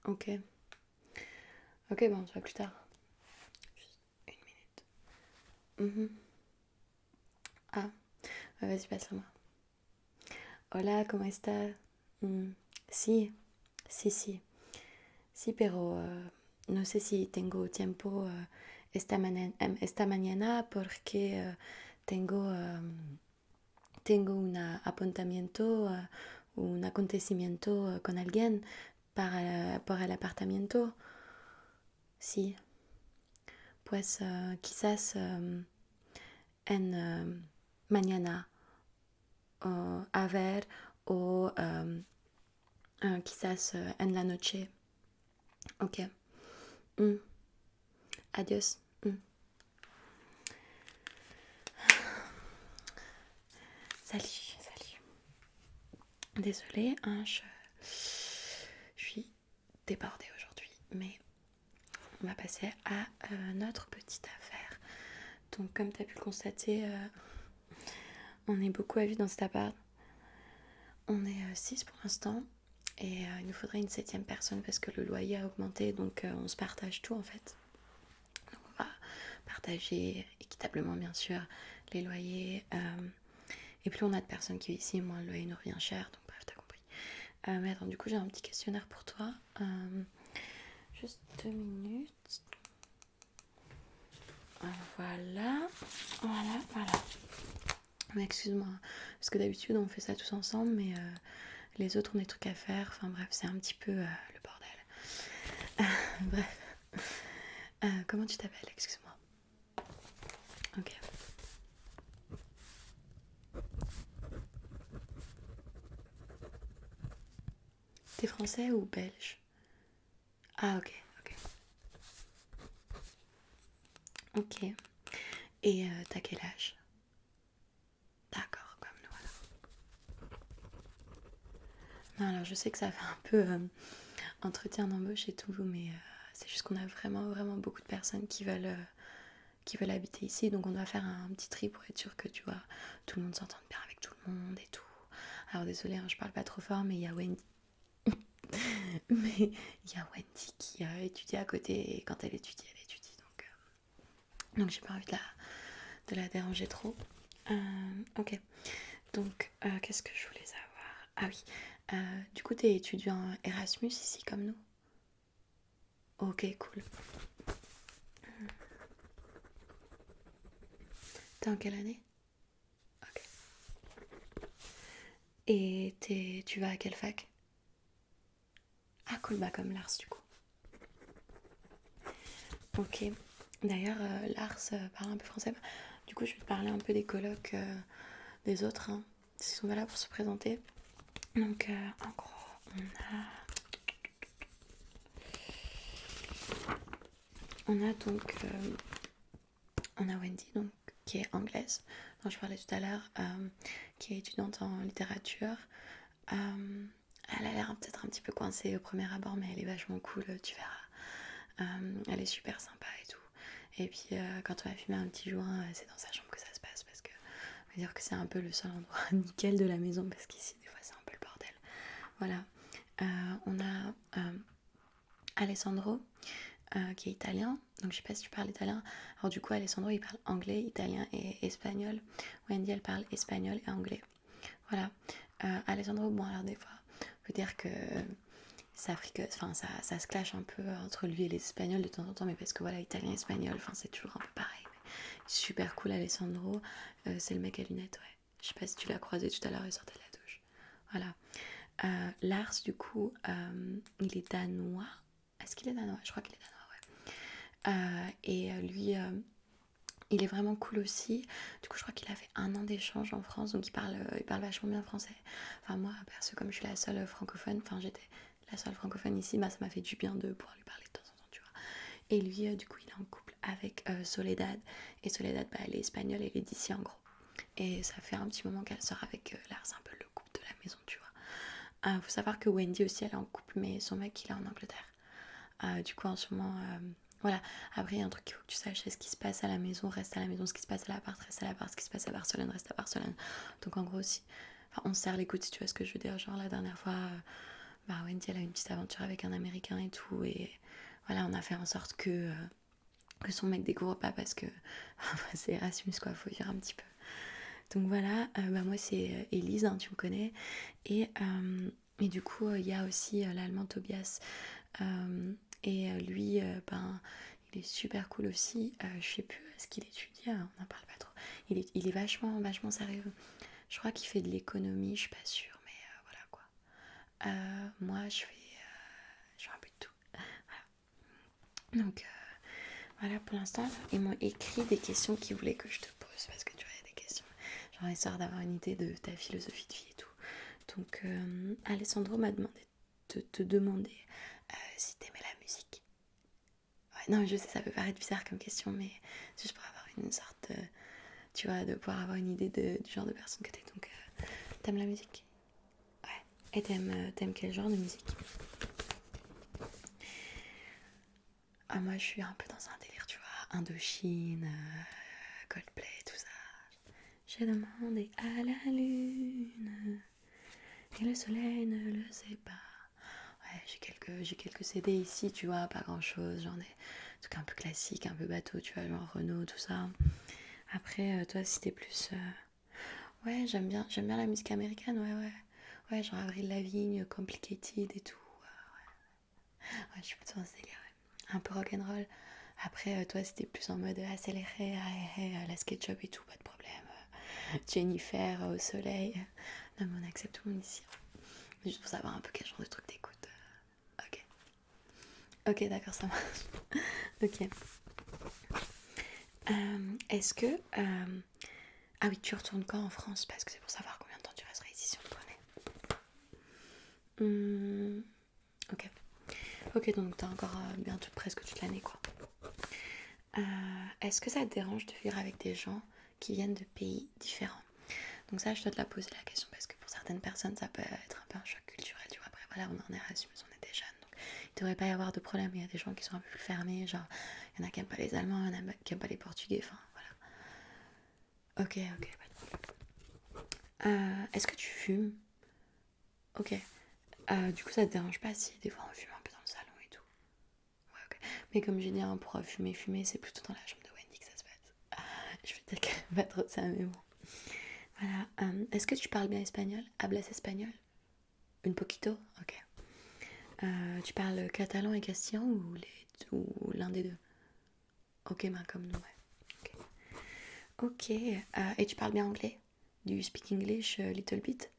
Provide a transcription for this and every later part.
Ok. Ok, bon, on se voit plus tard. Juste une minute. Mhm. Ah, vas-y, passe-la-moi. Hola, ¿cómo estás? Sí, sí, sí. Sí, pero no sé si tengo tiempo esta mañana porque tengo un apuntamiento, un acontecimiento con alguien para el apartamento. Sí, pues quizás en mañana a ver o quizás en la noche. Ok. Mm. Adiós. Mm. Salut, salut. Désolée, hein, je suis débordée aujourd'hui, mais on va passer à notre petite affaire. Donc, comme tu as pu le constater, on est beaucoup à vivre dans cet appart. On est 6 pour l'instant et il nous faudrait une septième personne parce que le loyer a augmenté, donc on se partage tout en fait. Donc, on va partager équitablement, bien sûr, les loyers. Et plus on a de personnes qui vivent ici, moins le loyer nous revient cher. Donc, bref, t'as compris. Mais attends, du coup, j'ai un petit questionnaire pour toi. Juste 2 minutes. Voilà, voilà. Mais excuse-moi, parce que d'habitude on fait ça tous ensemble, mais les autres ont des trucs à faire. Enfin bref, c'est un petit peu le bordel. Bref. Comment tu t'appelles? Excuse-moi. Ok. T'es français ou belge? Ah ok, ok. Ok. Et t'as quel âge? D'accord, comme nous alors. Non, alors je sais que ça fait un peu entretien d'embauche et tout, mais c'est juste qu'on a vraiment, vraiment beaucoup de personnes qui veulent habiter ici, donc on doit faire un petit tri pour être sûr que tu vois, tout le monde s'entende bien avec tout le monde et tout. Alors désolé, hein, je parle pas trop fort, mais il y a Wendy. Mais il y a Wendy qui a étudié à côté et quand elle étudie, elle étudie. Donc j'ai pas envie de la déranger trop. Ok. Donc qu'est-ce que je voulais savoir? Ah oui. Du coup, t'es étudiant Erasmus ici comme nous? Ok, cool. T'es en quelle année? Ok. Et tu vas à quelle fac? Ah cool, bah comme Lars du coup. Ok. D'ailleurs, Lars parle un peu français. Du coup, je vais te parler un peu des colocs des autres. Hein. Ils sont là pour se présenter. Donc, en gros, on a donc on a Wendy, donc, qui est anglaise, dont je parlais tout à l'heure, qui est étudiante en littérature. Elle a l'air peut-être un petit peu coincée au premier abord, mais elle est vachement cool, tu verras. Elle est super sympa et tout. Et puis quand on va fumer un petit joint, c'est dans sa chambre que ça se passe parce que on va dire que c'est un peu le seul endroit nickel de la maison parce qu'ici des fois c'est un peu le bordel. Voilà. On a Alessandro qui est italien. Donc je sais pas si tu parles italien. Alors du coup Alessandro il parle anglais, italien et espagnol. Wendy elle parle espagnol et anglais. Voilà. Alessandro, bon alors des fois, on peut dire que ça se clash un peu entre lui et les Espagnols de temps en temps, mais parce que voilà, italien, espagnol, enfin c'est toujours un peu pareil. Super cool Alessandro, c'est le mec à lunettes, ouais. Je sais pas si tu l'as croisé tout à l'heure, il sortait de la douche. Voilà. Lars, du coup, il est danois. Est-ce qu'il est danois? Je crois qu'il est danois, ouais. Et lui, il est vraiment cool aussi. Du coup, je crois qu'il a fait 1 an d'échange en France, donc il parle vachement bien français. Enfin, moi, perso, comme je suis la seule francophone, enfin, j'étais la seule francophone ici, bah, ça m'a fait du bien de pouvoir lui parler de temps en temps, tu vois. Et lui, du coup, il est en couple avec Soledad. Et Soledad, bah, elle est espagnole, elle est d'ici en gros. Et ça fait un petit moment qu'elle sort avec Lars, un peu le couple de la maison, tu vois. Faut savoir que Wendy aussi, elle est en couple, mais son mec, il est en Angleterre. Du coup, en ce moment, voilà. Après, il y a un truc qu'il faut que tu saches, c'est ce qui se passe à la maison, reste à la maison, ce qui se passe à l'appart, reste à l'appart, ce qui se passe à Barcelone, reste à Barcelone. Donc, en gros, si, enfin, on se serre les coudes, si tu vois ce que je veux dire. Genre, la dernière fois, bah Wendy elle a une petite aventure avec un Américain et tout, et voilà, on a fait en sorte que son mec découvre pas parce que c'est Erasmus quoi, faut vivre un petit peu. Donc voilà, bah moi c'est Élise, hein, tu me connais, et du coup il y a aussi l'allemand Tobias, et lui ben il est super cool aussi. Je sais plus ce qu'il étudie, on n'en parle pas trop. Il est vachement sérieux. Je crois qu'il fait de l'économie, je suis pas sûre, mais voilà quoi. Moi je fais un peu de tout. Donc voilà, pour l'instant, ils m'ont écrit des questions qu'ils voulaient que je te pose parce que tu vois, il y a des questions, genre histoire d'avoir une idée de ta philosophie de vie et tout. Donc, Alessandro m'a demandé de te demander si t'aimais la musique. Ouais, non, je sais, ça peut paraître bizarre comme question, mais c'est juste pour avoir une sorte, tu vois, de pouvoir avoir une idée du genre de personne que t'es. Donc, t'aimes la musique? Ouais. Et t'aimes quel genre de musique? Ah, moi, je suis un peu dans un délire, tu vois, Indochine, Coldplay, tout ça. J'ai demandé à la lune et le soleil ne le sait pas. Ouais, j'ai quelques CD ici, tu vois, pas grand chose. J'en ai des trucs un peu classiques, un peu bateau, tu vois, genre Renault, tout ça. Après, toi, si t'es plus. Ouais, j'aime bien la musique américaine, ouais. Ouais, genre Avril Lavigne, Complicated et tout. Ouais, je suis plutôt dans ce délire, ouais. Un peu rock'n'roll. Après, toi, si t'es plus en mode accéléré, la SketchUp et tout, pas de problème. Jennifer au soleil. Non, mais on accepte tout le monde ici. Juste pour savoir un peu quel genre de truc t'écoutes. Ok. Ok, d'accord, ça marche. Ok. Est-ce que. Ah oui, tu retournes quand en France? Parce que c'est pour savoir combien de temps tu resterais ici si on te prenait. Ok. Ok, donc t'as encore bientôt presque toute l'année, quoi. Est-ce que ça te dérange de vivre avec des gens qui viennent de pays différents? Donc ça, je dois te la poser la question parce que pour certaines personnes, ça peut être un peu un choc culturel, tu vois. Après, voilà, on est en Erasmus, on est des jeunes, donc il devrait pas y avoir de problème. Il y a des gens qui sont un peu plus fermés, genre, il y en a qui aiment pas les Allemands, il y en a qui aiment pas les Portugais, enfin, voilà. Ok, pas de problème. Est-ce que tu fumes? Ok. Du coup, ça te dérange pas si des fois on fume un peu dans le salon et tout? Ouais, ok. Mais comme j'ai dit, hein, pour fumer, c'est plutôt dans la chambre de Wendy que ça se passe. Je vais dire qu'elle aime pas trop ça, mais bon. Voilà. Est-ce que tu parles bien espagnol? Hablas espagnol? Un poquito? Ok. Tu parles catalan et castillan ou l'un des deux? Ok, ben comme nous, ouais. Ok. Ok. Et tu parles bien anglais? Do you speak English a little bit?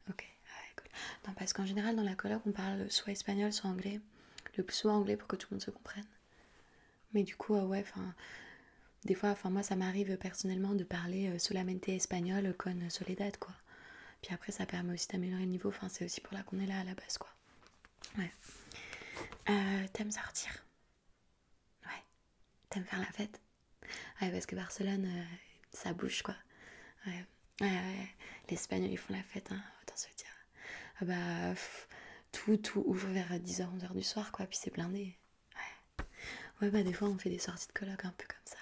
Ok, ouais, cool. Non, parce qu'en général, dans la coloc, on parle soit espagnol, soit anglais. Le plus souvent anglais pour que tout le monde se comprenne. Mais du coup, ouais, enfin, des fois, enfin, moi, ça m'arrive personnellement de parler solamente espagnol con soledad, quoi. Puis après, ça permet aussi d'améliorer le niveau. Enfin, c'est aussi pour là qu'on est là à la base, quoi. Ouais. T'aimes sortir? Ouais. T'aimes faire la fête? Ouais, parce que Barcelone, ça bouge, quoi. Ouais. Ouais. Les Espagnols, ils font la fête, hein, autant se dire. Ah bah, tout ouvre vers 10h, 11h du soir, quoi, puis c'est blindé. Ouais. Ouais, bah, des fois, on fait des sorties de coloc un peu comme ça.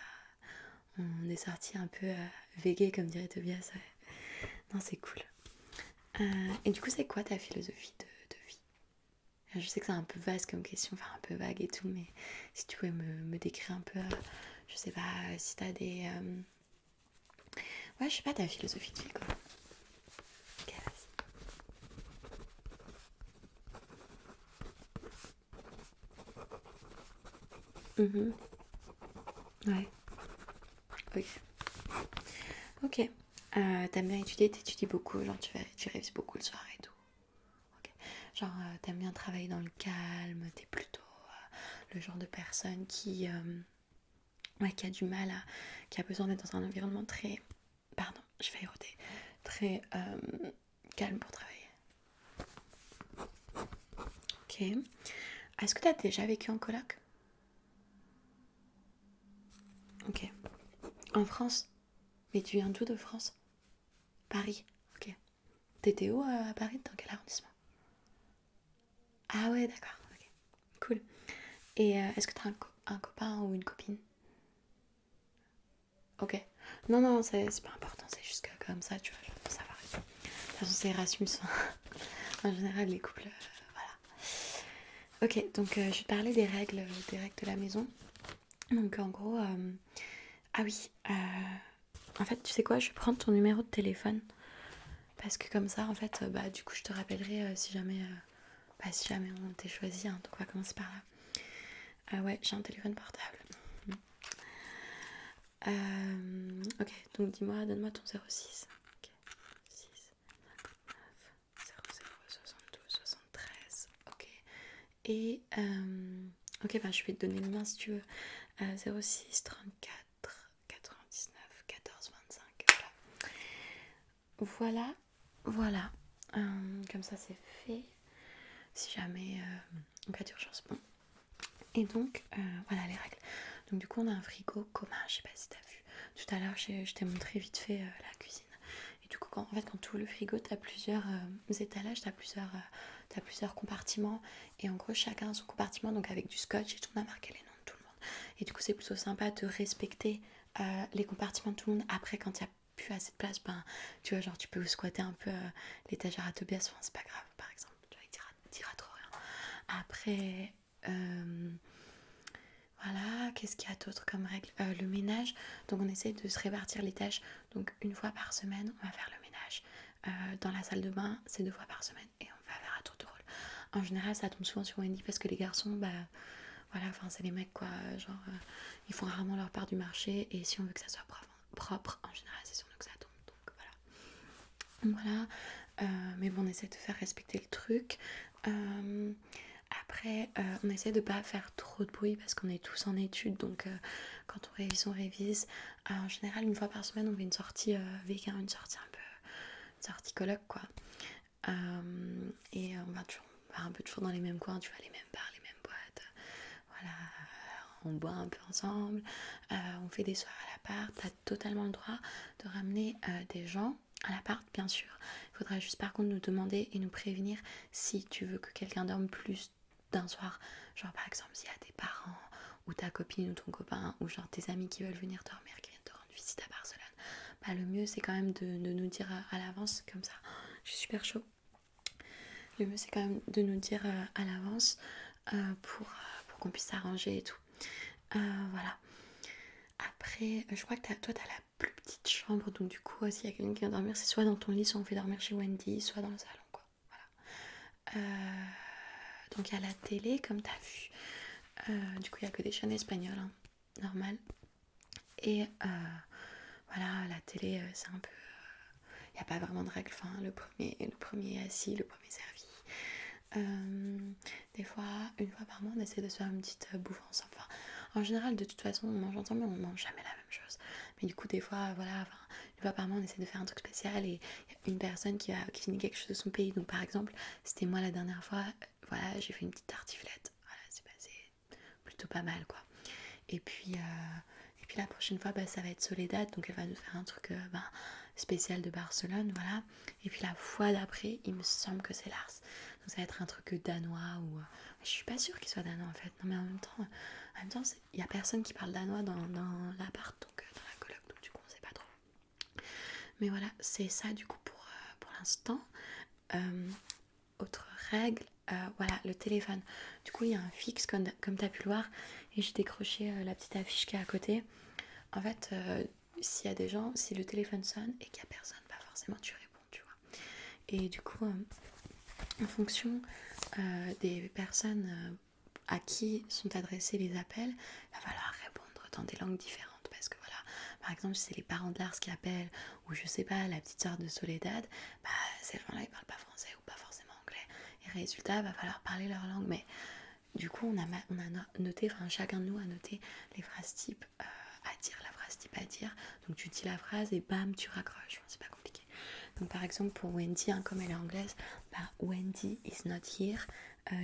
On est sortis un peu végués, comme dirait Tobias, ouais. Non, c'est cool. Et du coup, c'est quoi ta philosophie de vie? Je sais que c'est un peu vaste comme question, enfin un peu vague et tout, mais si tu pouvais me décrire un peu, je sais pas, si t'as des... Ouais, je sais pas, ta philosophie de vie, quoi. Ok, vas-y. Ouais, ok. Ok. T'aimes bien étudier, t'étudies beaucoup, genre tu révises beaucoup le soir et tout. Ok. Genre, t'aimes bien travailler dans le calme, t'es plutôt le genre de personne qui a du mal à... qui a besoin d'être dans un environnement très... Pardon, je vais éroter. Très calme pour travailler. Ok. Est-ce que t'as déjà vécu en coloc? Ok. En France? Mais tu viens d'où de France? Paris. Ok. T'étais où à Paris? Dans quel arrondissement? Ah ouais, d'accord. Ok. Cool. Et est-ce que t'as un copain ou une copine? Ok. Non, non, c'est pas important. C'est juste que comme ça, tu vois, je veux savoir. De toute façon, c'est Erasmus. En général, les couples, Ok, donc je vais te parler des règles de la maison. Donc en gros, ah oui, en fait, tu sais quoi, je vais prendre ton numéro de téléphone parce que comme ça, en fait, bah du coup, je te rappellerai si jamais on t'ait choisi. Hein, donc on va commencer par là. Ah ouais, j'ai un téléphone portable. Ok, donc dis-moi, donne-moi ton 06. Ok, 6, 00, 72, 73. Ok. Et ok, bah je vais te donner le mien si tu veux. 06 34 99 14 25. Voilà, voilà. Comme ça c'est fait. Si jamais en cas d'urgence, bon. Et donc voilà les règles. Donc du coup on a un frigo commun. Je sais pas si t'as vu. Tout à l'heure je t'ai montré vite fait la cuisine. Et du coup quand tu ouvres le frigo, t'as plusieurs étalages, t'as plusieurs compartiments. Et en gros chacun a son compartiment, donc avec du scotch et tout, on a marqué les noms de tout le monde. Et du coup c'est plutôt sympa de respecter les compartiments de tout le monde. Après quand il n'y a plus assez de place, ben tu vois genre tu peux squatter un peu l'étagère à Tobias, enfin c'est pas grave par exemple. Tu vois, il dira trop rien. Après voilà, qu'est-ce qu'il y a d'autre comme règle? Le ménage, donc on essaie de se répartir les tâches. Donc une fois par semaine, on va faire le ménage. Dans la salle de bain, c'est 2 fois par semaine et on va faire à tour de rôle. En général, ça tombe souvent sur Wendy parce que les garçons, bah voilà, enfin c'est les mecs quoi, genre ils font rarement leur part du marché et si on veut que ça soit propre en général, c'est sur nous que ça tombe. Donc voilà. Mais bon, on essaie de faire respecter le truc. Après, on essaie de pas faire trop de bruit parce qu'on est tous en études, donc quand on révise, on révise. En général, une fois par semaine, on fait une sortie vegan, une sortie un peu, une sortie coloc quoi. Et on va un peu toujours dans les mêmes coins, tu vois, les mêmes bars, les mêmes boîtes. Voilà, on boit un peu ensemble, on fait des soirées à l'appart. T'as totalement le droit de ramener des gens à l'appart, bien sûr. Il faudra juste par contre nous demander et nous prévenir si tu veux que quelqu'un dorme plus d'un soir. Genre par exemple s'il y a tes parents ou ta copine ou ton copain ou genre tes amis qui veulent venir dormir, qui viennent te rendre visite à Barcelone. Bah, le mieux c'est quand même de nous dire à l'avance comme ça. Je suis super chaud. Le mieux c'est quand même de nous dire à l'avance pour qu'on puisse s'arranger et tout. Voilà. Après, je crois que toi, t'as la plus petite chambre, donc du coup, s'il y a quelqu'un qui vient dormir, c'est soit dans ton lit, soit on fait dormir chez Wendy, soit dans le salon, quoi. Voilà. Donc il y a la télé, comme t'as vu. Du coup, il n'y a que des chaînes espagnoles, hein, normal. Et voilà, la télé, c'est un peu... Il n'y a pas vraiment de règles. Enfin, le premier assis, le premier servi. Des fois, une fois par mois, on essaie de se faire une petite bouffe ensemble. Enfin, en général, de toute façon, on mange ensemble, mais on mange jamais la même chose. Mais du coup, des fois, voilà, enfin, une fois par mois, on essaie de faire un truc spécial et il y a une personne qui finit quelque chose de son pays. Donc, par exemple, c'était moi la dernière fois, voilà, j'ai fait une petite tartiflette. Voilà, c'est passé plutôt pas mal, quoi. Et puis la prochaine fois, bah, ça va être Soledad, donc elle va nous faire un truc spécial de Barcelone, voilà. Et puis la fois d'après, il me semble que c'est Lars. Donc ça va être un truc danois ou... je suis pas sûre qu'il soit danois en fait. Non mais en même temps, il y a personne qui parle danois dans l'appart, donc dans la coloc, donc du coup on sait pas trop. Mais voilà, c'est ça du coup pour l'instant. Autre règle, voilà, le téléphone. Du coup, il y a un fixe, comme tu as pu le voir, et j'ai décroché la petite affiche qui est à côté. En fait, s'il y a des gens, si le téléphone sonne et qu'il n'y a personne, bah forcément tu réponds, tu vois. Et du coup, en fonction des personnes à qui sont adressés les appels, il va falloir répondre dans des langues différentes. Parce que voilà, par exemple, si c'est les parents de Lars qui appellent, ou je sais pas, la petite sœur de Soledad, bah ces gens-là ils parlent pas français ou pas forcément anglais. Et résultat, il va falloir parler leur langue. Mais du coup, on a noté, enfin chacun de nous a noté les phrases types à dire, la phrase type à dire. Donc tu dis la phrase et bam, tu raccroches. Enfin, c'est pas compliqué. Donc par exemple pour Wendy, hein, comme elle est anglaise, bah, Wendy is not here,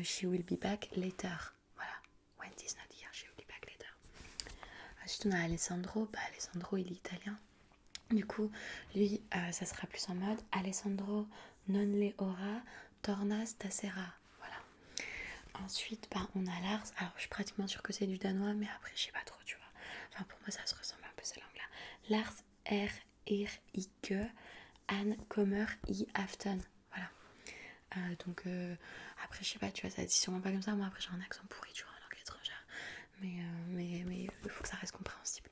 she will be back later. Voilà, Wendy is not here, she will be back later. Ensuite on a Alessandro, bah Alessandro il est italien. Du coup, lui, ça sera plus en mode Alessandro non le ora, torna stasera. Voilà. Ensuite, bah, on a Lars. Alors, je suis pratiquement sûre que c'est du danois, mais après, je sais pas trop, tu vois. Enfin, pour moi, ça se ressemble un peu ces langues-là. Lars er, ir, ike, Anne, kommer, i, aften. Voilà. Après, je sais pas, tu vois, ça dit sûrement pas comme ça. Moi, après, j'ai un accent pourri, tu vois, en langue étrangère. Mais il faut que ça reste compréhensible.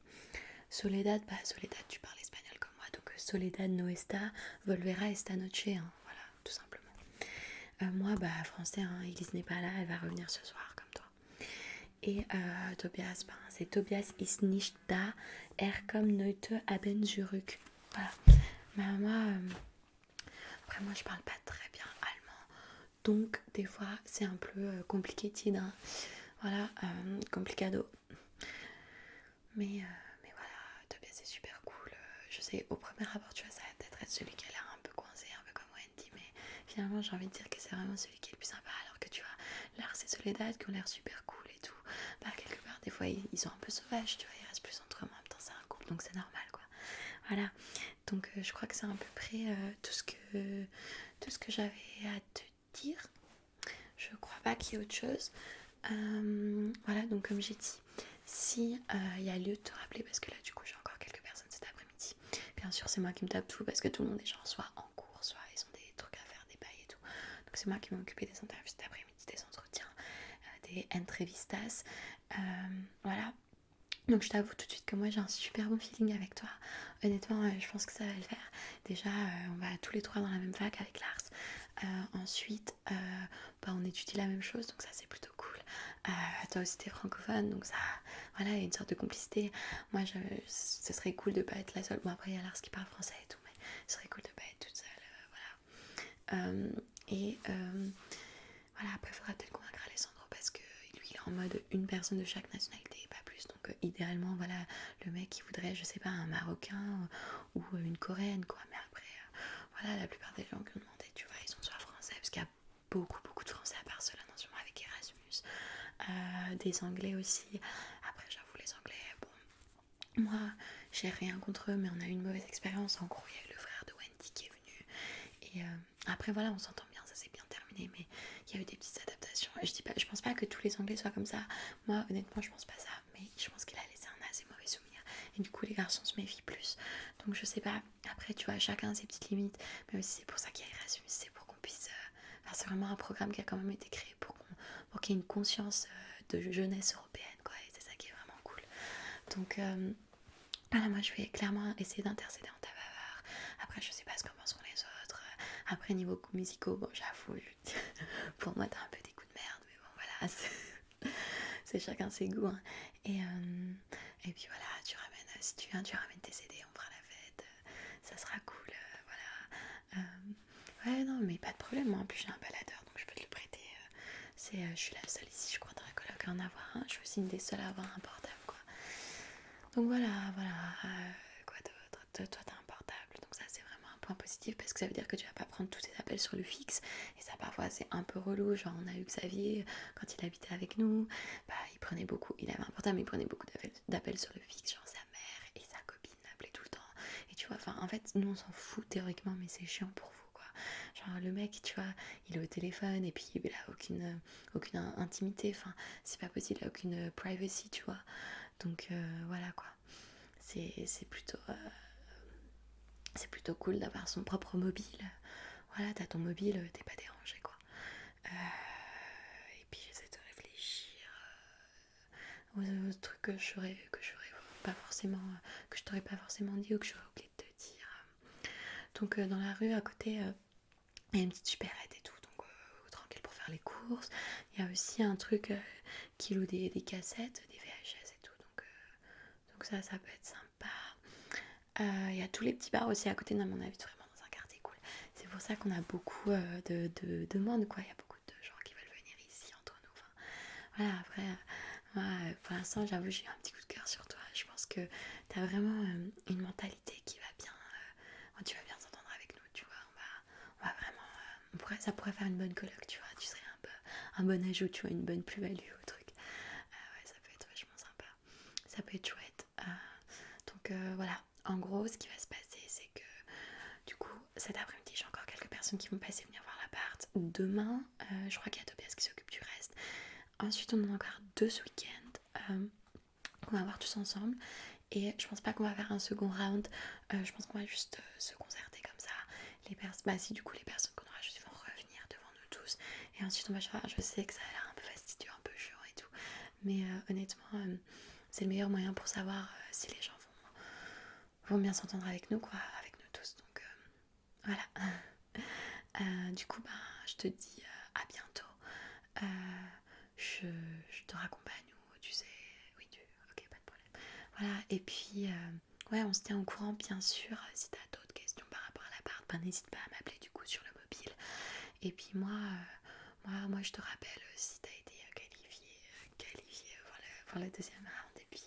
Soledad, Soledad, tu parles espagnol comme moi. Donc, Soledad no está, volvera esta noche. Hein, voilà, tout simplement. Moi, français, hein, Elise n'est pas là, elle va revenir ce soir, comme toi. Et Tobias, c'est Tobias ist nicht da, kommt heute Abend zurück. Voilà. Moi, après, moi, je parle pas très bien allemand. Donc, des fois, c'est un peu compliqué, hein. Voilà, complicado. Mais voilà, Tobias c'est super cool. Je sais, au premier abord, tu vois, ça va peut-être être celui qui a l'air un peu coincé, un peu comme Wendy, mais finalement, j'ai envie de dire que c'est vraiment celui qui est le plus sympa. Alors que tu vois, Lars et Soledad qui ont l'air super cool et tout. Quelque part, des fois, ils sont un peu sauvages, tu vois, ils restent plus entre eux. En même temps, c'est un couple, donc c'est normal, quoi. Voilà, donc je crois que c'est à peu près tout ce que j'avais à te dire. Je crois pas qu'il y ait autre chose. Voilà, donc comme j'ai dit, si il y a lieu de te rappeler, parce que là du coup j'ai encore quelques personnes cet après-midi. Bien sûr, c'est moi qui me tape tout parce que tout le monde est genre soit en cours, soit ils ont des trucs à faire, des bails et tout. Donc c'est moi qui vais m'occuper des interviews cet après-midi, des entretiens, des entrevistas. Voilà. Donc je t'avoue tout de suite que moi j'ai un super bon feeling avec toi. Honnêtement, je pense que ça va le faire. Déjà, on va tous les trois dans la même fac avec Lars. Ensuite, on étudie la même chose, donc ça c'est plutôt cool. Toi aussi t'es francophone, donc ça, voilà, il y a une sorte de complicité. Moi, ce serait cool de pas être la seule. Bon, après il y a Lars qui parle français et tout, mais ce serait cool de pas être toute seule. Voilà. Voilà, après il faudra peut-être convaincre Alessandro parce que lui il est en mode une personne de chaque nationalité et pas plus. Donc idéalement, voilà, le mec il voudrait, je sais pas, un Marocain ou une Coréenne, quoi. Mais après, voilà, la plupart des gens qui ont demandé, tu vois, ils sont soit français, parce qu'il y a beaucoup de français à Barcelone en ce moment avec Erasmus. Des anglais aussi. Après, j'avoue, les anglais, bon, moi j'ai rien contre eux, mais on a eu une mauvaise expérience. En gros, il y a eu le frère de Wendy qui est venu. Et après, voilà, on s'entend bien, ça s'est bien terminé, mais il y a eu des petites adaptations. Et je pense pas que tous les Anglais soient comme ça. Moi, honnêtement, je pense pas ça, mais je pense qu'il a laissé un assez mauvais souvenir. Et du coup, les garçons se méfient plus. Donc, je sais pas. Après, tu vois, chacun a ses petites limites. Mais aussi, c'est pour ça qu'il y a Erasmus, c'est pour qu'on puisse. Enfin, c'est vraiment un programme qui a quand même été créé pour qu'il y ait une conscience de jeunesse européenne, quoi. Et c'est ça qui est vraiment cool. Donc, voilà, moi, je vais clairement essayer d'intercéder en ta faveur. Après, je sais pas ce qu'en penseront les autres. Après, niveau coups musicaux, bon, j'avoue, pour moi, t'as un peu des coups de merde, mais bon, voilà, c'est chacun ses goûts. Hein. Et puis voilà, si tu viens, tu ramènes tes CD, on fera la fête, ça sera cool, voilà. Ouais, non, mais pas de problème, moi en plus j'ai un baladeur, donc je peux te le prêter. Je suis la seule ici, je crois, dans la coloc à en avoir un. Je suis aussi une des seules à avoir un portable, quoi. Donc voilà. Quoi d'autre? Toi, t'as un portable, donc ça c'est vraiment un point positif parce que ça veut dire que tu vas pas prendre tous tes appels sur le fixe. Et ça, parfois, c'est un peu relou. Genre, on a eu Xavier quand il habitait avec nous. Il avait un portable, mais il prenait beaucoup d'appels sur le fixe. Genre, sa mère et sa copine l'appelaient tout le temps. Et tu vois, en fait, nous on s'en fout théoriquement, mais c'est chiant pour vous, quoi. Genre, le mec, tu vois, il est au téléphone et puis il a aucune intimité. Enfin, c'est pas possible, il a aucune privacy, tu vois. Donc voilà quoi. C'est plutôt cool d'avoir son propre mobile. Voilà, t'as ton mobile, t'es pas dérangé quoi. Et puis j'essaie de réfléchir aux trucs que j'aurais pas forcément, que je t'aurais pas forcément dit ou que j'aurais oublié de te dire. Donc dans la rue à côté, il y a une petite supérette et tout, donc tranquille pour faire les courses. Il y a aussi un truc qui loue des cassettes, des VHS et tout, donc ça peut être sympa. Il y a tous les petits bars aussi à côté, à mon avis, vraiment dans un quartier cool. C'est pour ça qu'on a beaucoup de demandes, quoi. Il y a beaucoup de gens qui veulent venir ici entre nous. Enfin, voilà, après, pour l'instant, j'avoue, j'ai eu un petit coup de cœur sur toi. Je pense que tu as vraiment une mentalité qui va bien. Tu vas bien s'entendre avec nous, tu vois. On va vraiment. Ça pourrait faire une bonne coloc, tu vois. Tu serais un peu un bon ajout, tu vois, une bonne plus-value au truc. Ouais, ça peut être vachement sympa. Ça peut être chouette. Donc voilà. En gros, ce qui va se passer, c'est que du coup, cet après-midi, j'ai encore quelques personnes qui vont passer venir voir l'appart. Demain, je crois qu'il y a Tobias qui s'occupe du reste. Ensuite, on en a encore 2 ce week-end qu'on va voir tous ensemble. Et je pense pas qu'on va faire un second round. Je pense qu'on va juste se concerter comme ça. Si du coup les personnes qu'on aura juste vont revenir devant Et ensuite on va choisir. Je sais que ça a l'air un peu fastidieux, un peu chiant et tout. Mais honnêtement, c'est le meilleur moyen pour savoir si les gens vont bien s'entendre avec nous, quoi, avec nous tous. Donc voilà. Du coup, ben, je te dis à bientôt. Je te raccompagne ou tu sais. Oui, ok, pas de problème. Voilà, et puis, ouais, on se tient au courant, bien sûr. Si t'as d'autres questions par rapport à l'appart, ben, n'hésite pas à m'appeler du coup sur le mobile. Et puis moi je te rappelle si t'as été qualifié pour le deuxième round. Et puis,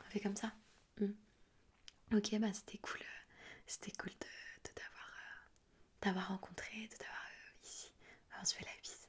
on fait comme ça. Mm. Ok, bah c'était cool de t'avoir rencontré, de t'avoir ici. On se fait la bise.